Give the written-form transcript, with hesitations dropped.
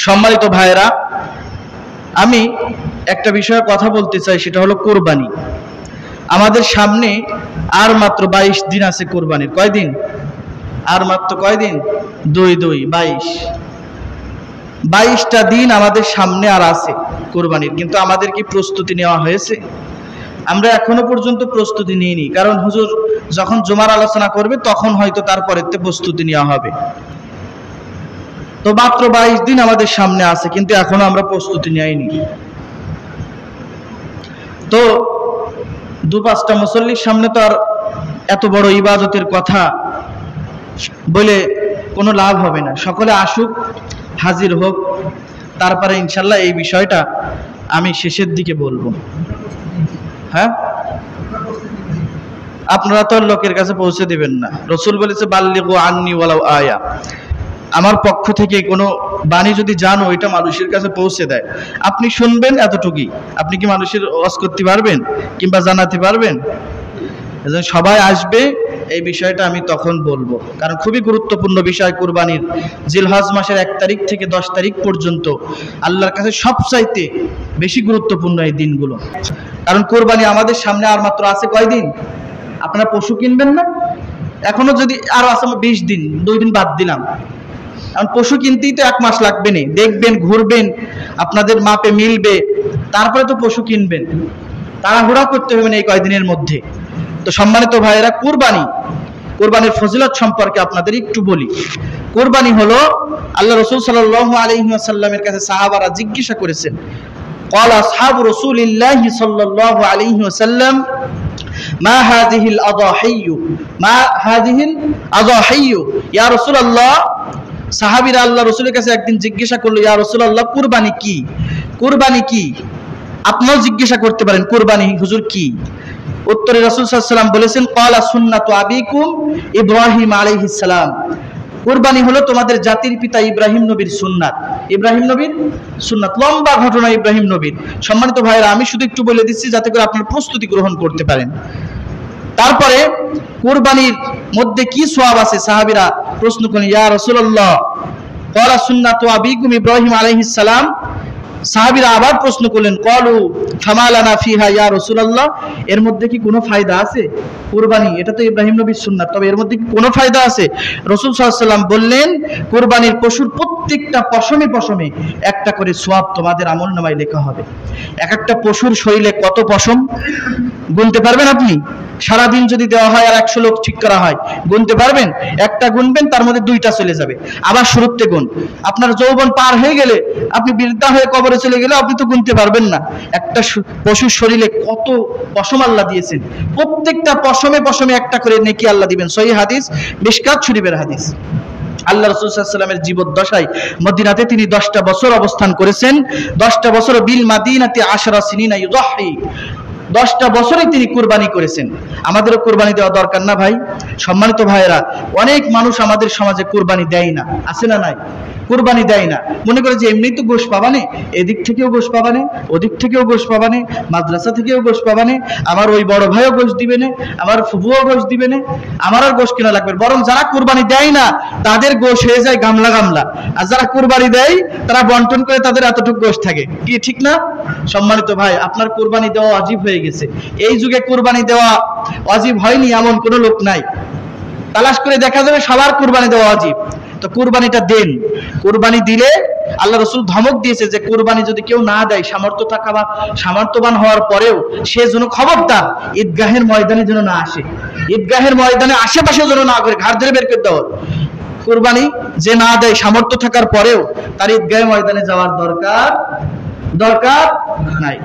সম্মানিত ভাইয়েরা, আমি একটা বিষয়ে কথা বলতে চাই, সেটা হলো কোরবানি। আমাদের সামনে আর মাত্র 22 দিন আছে কোরবানির। কয়দিন? আর মাত্র কয়দিন? 22টা দিন আমাদের সামনে আর আছে কোরবানির। কিন্তু আমাদের কি প্রস্তুতি নেওয়া হয়েছে? আমরা এখনো পর্যন্ত প্রস্তুতি নিইনি, কারণ হুজুর যখন জুমার আলোচনা করবে তখন হয়তো তারপরেতে প্রস্তুতি নেওয়া হবে। তো মাত্র 22 দিন আমাদের সামনে আছে, কিন্তু এখনো আমরা প্রস্তুতি নেইনি। তো 2-5টা মুসল্লির সামনে তো আর এত বড় ইবাদতের কথা বলে কোনো লাভ হবে না। সকলে আসুক, হাজির হোক, তারপরে ইনশাল্লাহ এই বিষয়টা আমি শেষের দিকে বলবো। হ্যাঁ, আপনারা তো লোকের কাছে পৌঁছে দিবেন না। রাসূল বলেছে বাল্লিগু আন্নি ওয়ালাউ আয়া, আমার পক্ষ থেকে কোনো বাণী যদি জানো এটা মানুষের কাছে পৌঁছে দেয়, আপনি শুনবেন এতটুকুই। আপনি কি মানুষের ওয়াজ করতে পারবেন কিংবা জানাতে পারবেন? এজন্য সবাই আসবে, এই বিষয়টা আমি তখন বলবো, কারণ খুবই গুরুত্বপূর্ণ বিষয় কুরবানির। জিলহজ মাসের 1 তারিখ থেকে 10 তারিখ পর্যন্ত আল্লাহর কাছে সবচাইতে বেশি গুরুত্বপূর্ণ এই দিনগুলো। কারণ কুরবানি আমাদের সামনে আর মাত্র আছে কয়দিন? আপনারা পশু কিনবেন না? এখনো যদি আরো আছে 20 দিন, 2 দিন বাদ দিলাম। কারণ পশু কিনতেই তো 1 মাস লাগবে না। দেখবেন, ঘুরবেন, আপনাদের মাপে মিলবে, তারপরে তো পশু কিনবেন। তাড়াহুড়া করতে হবে না এই কয়দিনের মধ্যে। তো সম্মানিত ভাইয়েরা, কুরবানির ফজিলত সম্পর্কে আপনাদের একটু বলি। কুরবানি হলো, আল্লাহ রাসূল সাল্লাল্লাহু আলাইহি ওয়াসাল্লামের কাছে সাহাবারা জিজ্ঞাসা করেছেন, ক্বালা আসহাবু রাসূলিল্লাহি সাল্লাল্লাহু আলাইহি ওয়াসাল্লাম মা হাযিহিল আযাহিয়্যু, মা হাযিহিল আযাহিয়্যু, ইয়া রাসূলুল্লাহ। সাহাবীরা আল্লাহ রাসূলের কাছে একদিন জিজ্ঞাসা করলো, ইয়া রাসূলুল্লাহ, কুরবানি কি? কুরবানি কি? আপনিও জিজ্ঞাসা করতে পারেন, কুরবানি হুজুর কি? উত্তরে রাসূল সাল্লাল্লাহু আলাইহি ওয়াসাল্লাম বলেছেন, ক্বালা সুন্নাতু আবিকুম ইব্রাহিম আলাইহিস সালাম। কুরবানি হলো তোমাদের জাতির পিতা ইব্রাহিম নবীর সুন্নাত। ইব্রাহিম নবীর সুন্নাত, লম্বা ঘটনা ইব্রাহিম নবীর। সম্মানিত ভাইরা, আমি শুধু একটু বলে দিচ্ছি যাতে করে আপনারা প্রস্তুতি গ্রহণ করতে পারেন। তারপরে কুরবানির মধ্যে কি সওয়াব আছে? সাহাবীরা প্রশ্ন করেন, ইয়া রাসূলুল্লাহ, ক্বালা সুন্নাতু আবিকুম ইব্রাহিম আলাইহিস সালাম। সাহাবীরা আবার প্রশ্ন করলেন, ক্বালু ফামা লানা ফিহা ইয়া রাসূলুল্লাহ, এর মধ্যে কি কোনো ফায়দা আছে? কুরবানি এটা তো ইব্রাহিম নবীর সুন্নাত, তবে এর মধ্যে কি কোনো ফায়দা আছে? রাসূল সাল্লাল্লাহু আলাইহি ওয়াসাল্লাম বললেন, কুরবানির পশুর প্রত্যেকটা পশমে পশমে একটা করে সওয়াব তোমাদের আমলনামায় লেখা হবে। এক একটা পশুর শরীরে কত পশম গুনতে পারবেন আপনি? সারাদিন যদি দেওয়া হয় আর 100 লোক ঠিক করা হয়, গুনতে পারবেন? একটা গুনবেন, তার মধ্যে 2টা চলে যাবে। আবার শুরুতে গুন। আপনার যৌবন পার হয়ে গেলে, আপনি বৃদ্ধা হয়ে কবরে চলে গেলে আপনি তো গুনতে পারবেন না একটা পশুর শরীরে কত পশম আল্লাহ দিয়েছেন। প্রত্যেকটা পশমে পশমে একটা করে নেকি আল্লাহ দিবেন। সহিহ হাদিস, মিশকাত শরীফের হাদিস। আল্লাহ রাসূল সাল্লাল্লাহু আলাইহি ওয়াসাল্লামের জীবদ্দশায় মদিনাতে তিনি 10টা বছর অবস্থান করেছেন। 10টা বছর বিল মাদিনাতি 10 সিনিনা ইউযাহি, 10টা বছরই তিনি কুরবানি করেছেন। আমাদেরও কুরবানি দেওয়া দরকার না ভাই? সম্মানিত ভাইয়েরা, অনেক মানুষ আমাদের সমাজে কুরবানি দেয় না, আছে না নাই? কুরবানি দেয় না, মনে করে যে এমনি তো গোশ পাবানে, এদিক থেকেও গোশ পাবানে, ওদিক থেকেও গোশ পাবানে, মাদ্রাসা থেকেও গোশ পাবানে, আমার ওই বড় ভাইও গোশ দিবে না, আমার ফুফুও গোশ দিবে না, আমার আর গোশ কিনা লাগবে। বরং যারা কুরবানি দেয় না তাদের গোশ হয়ে যায় গামলা গামলা, আর যারা কুরবানি দেয় তারা বন্টন করে, তাদের এতটুকু গোশ থাকে। কি ঠিক না? সম্মানিত ভাই, আপনার কুরবানি দেওয়া ওয়াজিব হয়ে গেছে। এই যুগে কুরবানি দেওয়া ওয়াজিব হয়নি এমন কোনো লোক নাই। তালাশ করে দেখা যাবে সবার কুরবানি দেওয়া ওয়াজিব। তো কুরবানিটা দেন। কুরবানি দিলে আল্লাহ রাসূল ধমক দিয়েছে যে কুরবানি যদি কেউ না দেয়, সামর্থ্য থাকা বা সামর্থ্যবান হওয়ার পরেও, সে যেন খবরদার ঈদগাহের ময়দানে যেন না আসে, ঈদগাহের ময়দানে আশেপাশে যেন না করে, ঘাড় ধরে বের করে দেওয়া। কুরবানি যে না দেয় সামর্থ্য থাকার পরেও, তার ঈদগাহের ময়দানে যাওয়ার দরকার নাই।